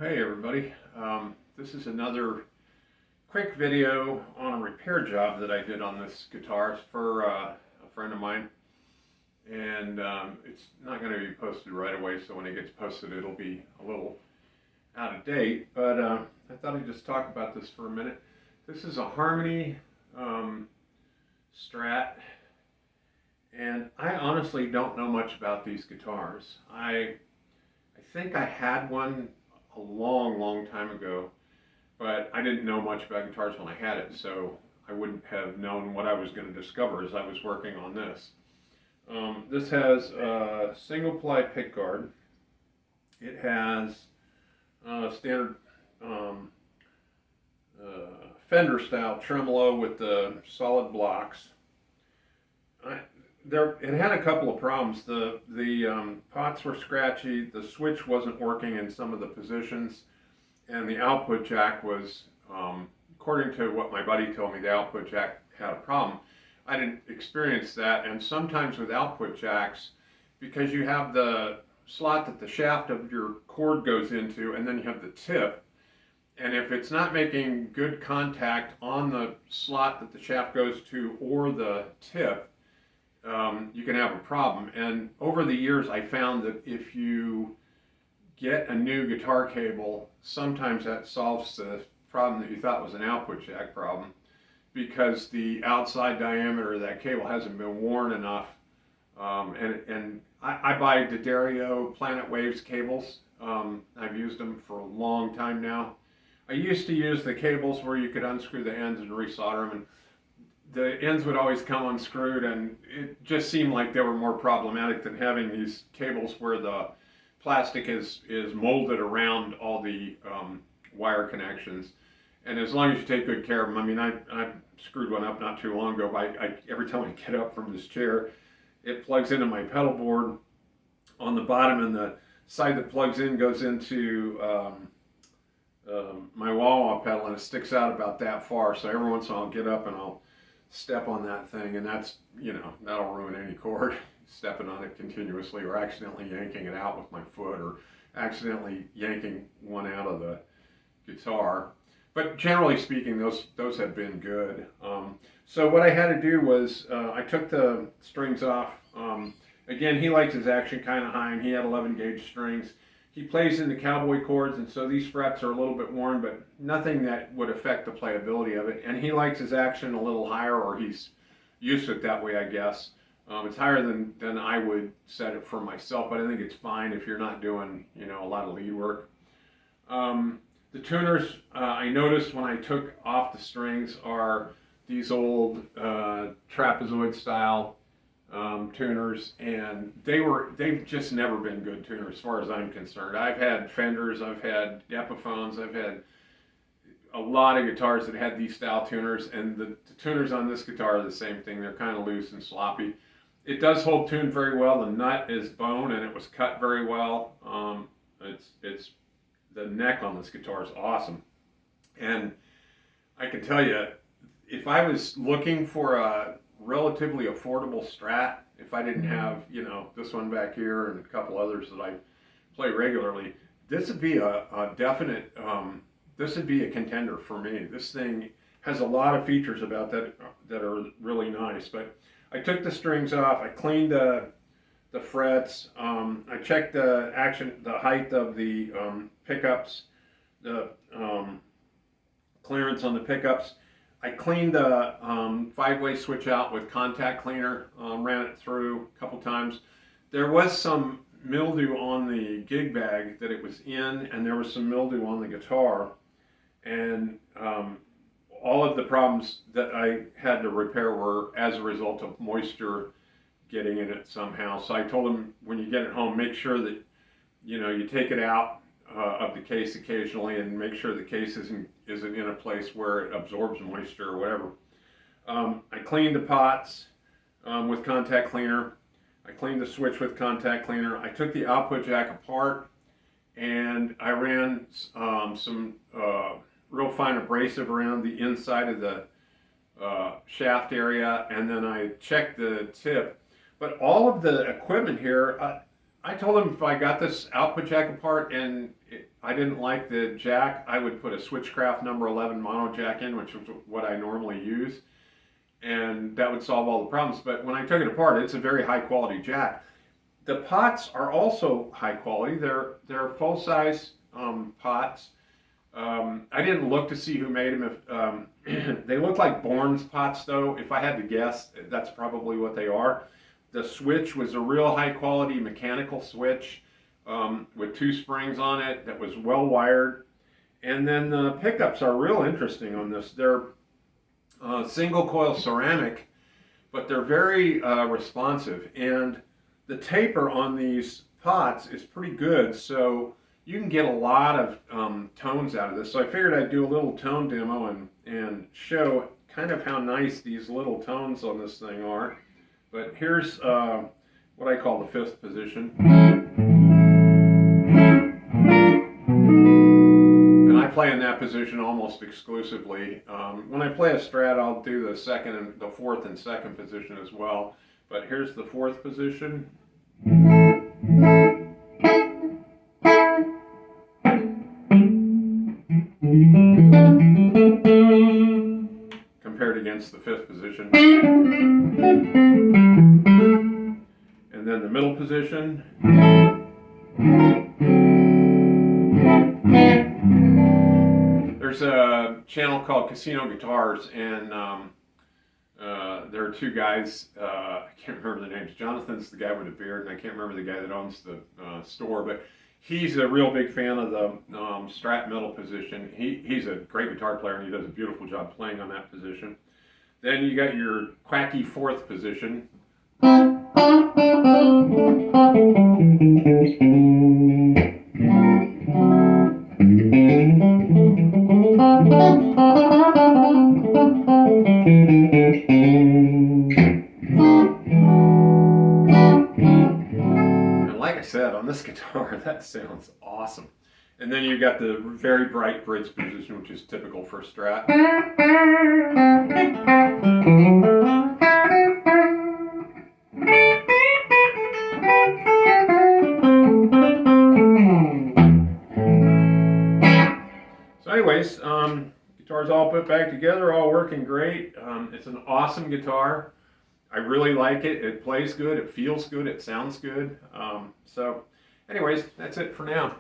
Hey everybody, this is another quick video on a repair job that I did on this guitar. It's for a friend of mine, and it's not going to be posted right away, so when it gets posted it'll be a little out of date, but I thought I'd just talk about this for a minute. This is a Harmony Strat, and I honestly don't know much about these guitars. I think I had one a long time ago, but I didn't know much about guitars when I had it, so I wouldn't have known what I was going to discover as I was working on this. This has a single ply pickguard. It has standard Fender style tremolo with the solid blocks. It had a couple of problems. The pots were scratchy, the switch wasn't working in some of the positions, and the output jack was, according to what my buddy told me, the output jack had a problem. I didn't experience that, and sometimes with output jacks, because you have the slot that the shaft of your cord goes into, and then you have the tip, and if it's not making good contact on the slot that the shaft goes to or the tip, you can have a problem. And over the years I found that if you get a new guitar cable, sometimes that solves the problem that you thought was an output jack problem, because the outside diameter of that cable hasn't been worn enough. And I buy D'Addario Planet Waves cables. I've used them for a long time now. I used to use the cables where you could unscrew the ends and resolder them, and the ends would always come unscrewed, and it just seemed like they were more problematic than having these cables where the plastic is molded around all the wire connections. And as long as you take good care of them, I mean, I screwed one up not too long ago. Every time I get up from this chair, it plugs into my pedal board on the bottom, and the side that plugs in goes into my wah-wah pedal, and it sticks out about that far. So every once in a while I'll get up and I'll step on that thing, and that's, that'll ruin any chord, stepping on it continuously, or accidentally yanking it out with my foot, or accidentally yanking one out of the guitar. But generally speaking, those have been good. So what I had to do was I took the strings off. Again, he likes his action kind of high, and he had 11 gauge strings. He plays in the cowboy chords, and so these frets are a little bit worn, but nothing that would affect the playability of it. And he likes his action a little higher, or he's used to it that way, I guess. It's higher than I would set it for myself, but I think it's fine if you're not doing, a lot of lead work. The tuners, I noticed when I took off the strings, are these old trapezoid style tuners, and they've just never been good tuners as far as I'm concerned. I've had Fenders, I've had Epiphones, I've had a lot of guitars that had these style tuners, and the tuners on this guitar are the same thing. They're kind of loose and sloppy. It does hold tune very well. The nut is bone, and it was cut very well. It's the neck on this guitar is awesome, and I can tell you, if I was looking for a relatively affordable Strat, if I didn't have, this one back here and a couple others that I play regularly, this would be a definite, this would be a contender for me. This thing has a lot of features about that are really nice. But I took the strings off, I cleaned the frets, I checked the height of the pickups, the clearance on the pickups. I cleaned the 5-way switch out with contact cleaner, ran it through a couple times. There was some mildew on the gig bag that it was in, and there was some mildew on the guitar. And all of the problems that I had to repair were as a result of moisture getting in it somehow. So I told him, when you get it home, make sure that you take it out of the case occasionally, and make sure the case isn't in a place where it absorbs moisture or whatever. I cleaned the pots with contact cleaner. I cleaned the switch with contact cleaner. I took the output jack apart, and I ran some real fine abrasive around the inside of the shaft area, and then I checked the tip. But all of the equipment here, I told him if I got this output jack apart and I didn't like the jack, I would put a Switchcraft number 11 mono jack in, which is what I normally use, and that would solve all the problems. But when I took it apart, it's a very high quality jack. The pots are also high quality. They're full size pots. I didn't look to see who made them. If they look like Bourne's pots, though, if I had to guess, that's probably what they are. The switch was a real high quality mechanical switch with 2 springs on it that was well wired. And then the pickups are real interesting on this. They're single coil ceramic, but they're very responsive. And the taper on these pots is pretty good, so you can get a lot of tones out of this. So I figured I'd do a little tone demo and show kind of how nice these little tones on this thing are. But here's what I call the 5th position. And I play in that position almost exclusively. When I play a strat, I'll do the 2nd and the 4th and 2nd position as well. But here's the 4th position. Compared against the 5th position. And then the middle position. There's a channel called Casino Guitars, and there are 2 guys, I can't remember their names. Jonathan's the guy with the beard, and I can't remember the guy that owns the store, but he's a real big fan of the Strat middle position. He's a great guitar player, and he does a beautiful job playing on that position. Then you got your quacky 4th position. And like I said, on this guitar, that sounds awesome. And then you got the very bright bridge position, which is typical for Strat. So anyways, guitar's all put back together, all working great. It's an awesome guitar. I really like it. It plays good, it feels good, it sounds good. So anyways, that's it for now.